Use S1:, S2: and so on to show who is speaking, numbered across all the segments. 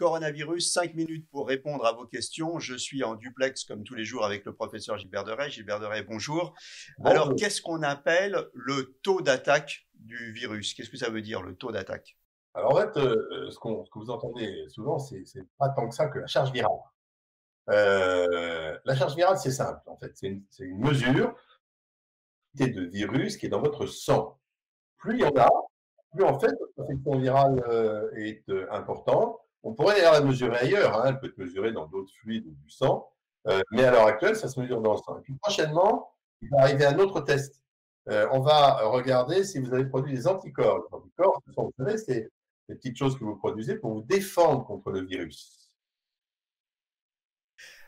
S1: coronavirus, 5 minutes pour répondre à vos questions. Je suis en duplex comme tous les jours avec le professeur Gilbert Deray. Gilbert Deray, bonjour. Alors,
S2: Bonjour.
S1: qu'est-ce qu'on appelle le taux d'attaque du virus? Qu'est-ce que ça veut dire, le taux d'attaque?
S2: Alors en fait, ce que vous entendez souvent, c'est pas tant que ça que la charge virale. La charge virale, c'est simple en fait, c'est une mesure de virus qui est dans votre sang. Plus il y en a, plus en fait votre infection virale, est, importante. On pourrait d'ailleurs la mesurer ailleurs, hein, elle peut être mesurée dans d'autres fluides du sang, mais à l'heure actuelle, ça se mesure dans le sang et puis prochainement, il va arriver un autre test. On va regarder si vous avez produit des anticorps. Les anticorps, ce sont, vous savez, c'est des petites choses que vous produisez pour vous défendre contre le virus.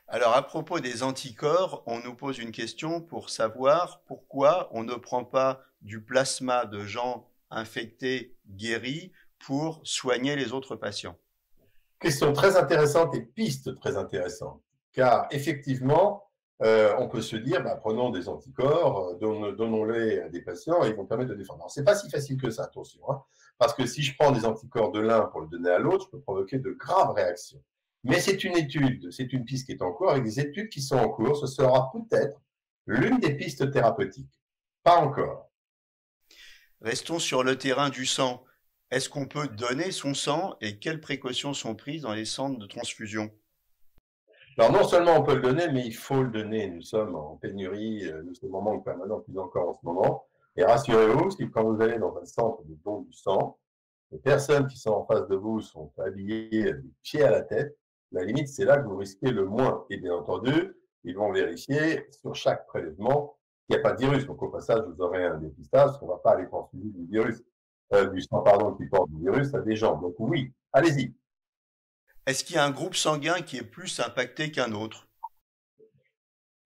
S1: Alors, à propos des anticorps, on nous pose une question pour savoir pourquoi on ne prend pas du plasma de gens infectés, guéris, pour soigner les autres patients.
S2: Question très intéressante et piste très intéressante, car effectivement, on peut se dire, bah, prenons des anticorps, donnons-les à des patients et ils vont permettre de défendre. Alors, c'est pas si facile que ça, attention, hein, parce que si je prends des anticorps de l'un pour le donner à l'autre, je peux provoquer de graves réactions. Mais c'est une étude, c'est une piste qui est en cours, avec des études qui sont en cours. Ce sera peut-être l'une des pistes thérapeutiques. Pas encore.
S1: Restons sur le terrain du sang. Est-ce qu'on peut donner son sang et quelles précautions sont prises dans les centres de transfusion?
S2: Alors non seulement on peut le donner, mais il faut le donner. Nous sommes en pénurie, nous sommes en manque permanent, plus encore en ce moment. Et rassurez-vous, si quand vous allez dans un centre de don du sang, les personnes qui sont en face de vous sont habillées du pied à la tête. La limite, c'est là que vous risquez le moins. Et bien entendu, ils vont vérifier sur chaque prélèvement qu'il n'y a pas de virus. Donc au passage, vous aurez un dépistage, parce qu'on ne va pas aller transfuser du virus, du sang, pardon, qui porte du virus à des gens. Donc oui, allez-y.
S1: Est-ce qu'il y a un groupe sanguin qui est plus impacté qu'un autre?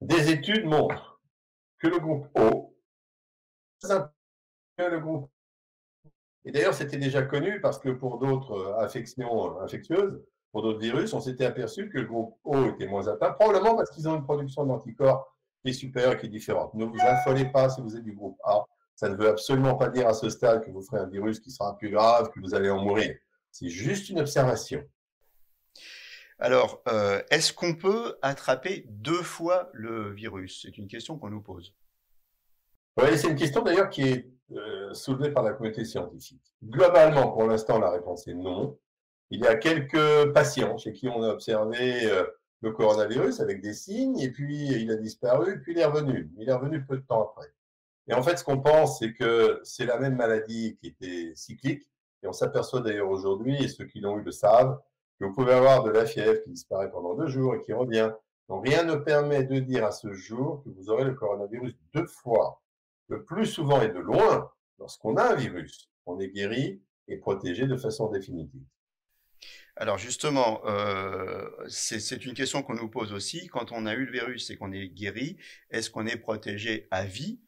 S2: Des études montrent que le groupe O, que le groupe. Et d'ailleurs, c'était déjà connu parce que pour d'autres affections infectieuses, pour d'autres virus, on s'était aperçu que le groupe O était moins atteint, probablement parce qu'ils ont une production d'anticorps qui est supérieure, qui est différente. Ne vous affolez pas si vous êtes du groupe A. Ça ne veut absolument pas dire à ce stade que vous ferez un virus qui sera plus grave, que vous allez en mourir. C'est juste une observation.
S1: Alors, est-ce qu'on peut attraper 2 fois le virus? C'est une question qu'on nous pose.
S2: Oui, c'est une question d'ailleurs qui est soulevée par la communauté scientifique. Globalement, pour l'instant, la réponse est non. Il y a quelques patients chez qui on a observé le coronavirus avec des signes, et puis il a disparu, puis il est revenu. Il est revenu peu de temps après. Et en fait, ce qu'on pense, c'est que c'est la même maladie qui était cyclique, et on s'aperçoit d'ailleurs aujourd'hui, et ceux qui l'ont eu le savent, que vous pouvez avoir de la fièvre qui disparaît pendant 2 jours et qui revient. Donc rien ne permet de dire à ce jour que vous aurez le coronavirus 2 fois. Le plus souvent et de loin, lorsqu'on a un virus, on est guéri et protégé de façon définitive.
S1: Alors justement, c'est une question qu'on nous pose aussi. Quand on a eu le virus et qu'on est guéri, est-ce qu'on est protégé à vie?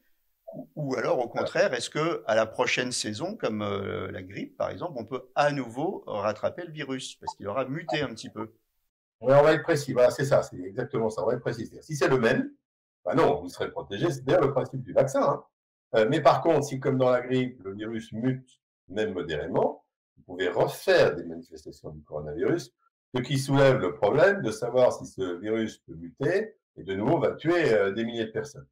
S1: Ou alors au contraire, est-ce que à la prochaine saison, comme la grippe par exemple, on peut à nouveau rattraper le virus parce qu'il aura muté un petit peu?
S2: Ouais, on va être précis, voilà, c'est ça, c'est exactement ça, on va être précis. Si c'est le même, bah non, vous serez protégé, c'est d'ailleurs le principe du vaccin, hein. Mais par contre, si comme dans la grippe, le virus mute, même modérément, vous pouvez refaire des manifestations du coronavirus, ce qui soulève le problème de savoir si ce virus peut muter et de nouveau va tuer des milliers de personnes.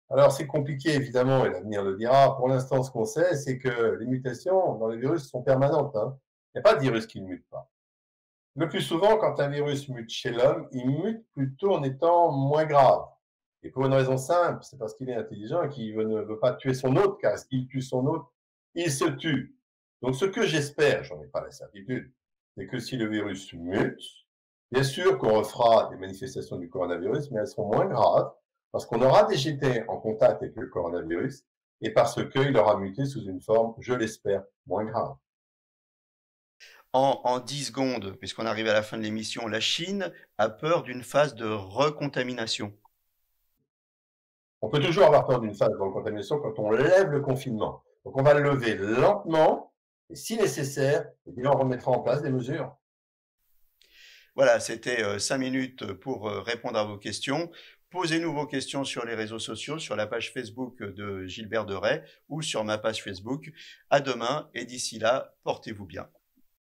S2: Alors c'est compliqué évidemment, et l'avenir le dira. Pour l'instant, ce qu'on sait, c'est que les mutations dans les virus sont permanentes, hein. Il n'y a pas de virus qui ne mute pas. Le plus souvent, quand un virus mute chez l'homme, il mute plutôt en étant moins grave. Et pour une raison simple, c'est parce qu'il est intelligent et qu'il ne veut pas tuer son hôte, car s'il tue son hôte, il se tue. Donc ce que j'espère, j'en ai pas la certitude, c'est que si le virus mute, bien sûr qu'on refera des manifestations du coronavirus, mais elles seront moins graves, parce qu'on aura déjà été en contact avec le coronavirus, et parce qu'il aura muté sous une forme, je l'espère, moins grave.
S1: En 10 secondes, puisqu'on arrive à la fin de l'émission, la Chine a peur d'une phase de recontamination.
S2: On peut toujours avoir peur d'une phase de contamination quand on lève le confinement. Donc on va le lever lentement et si nécessaire, eh bien, on remettra en place des mesures.
S1: Voilà, c'était 5 minutes pour répondre à vos questions. Posez-nous vos questions sur les réseaux sociaux, sur la page Facebook de Gilbert Deray ou sur ma page Facebook. À demain et d'ici là, portez-vous bien.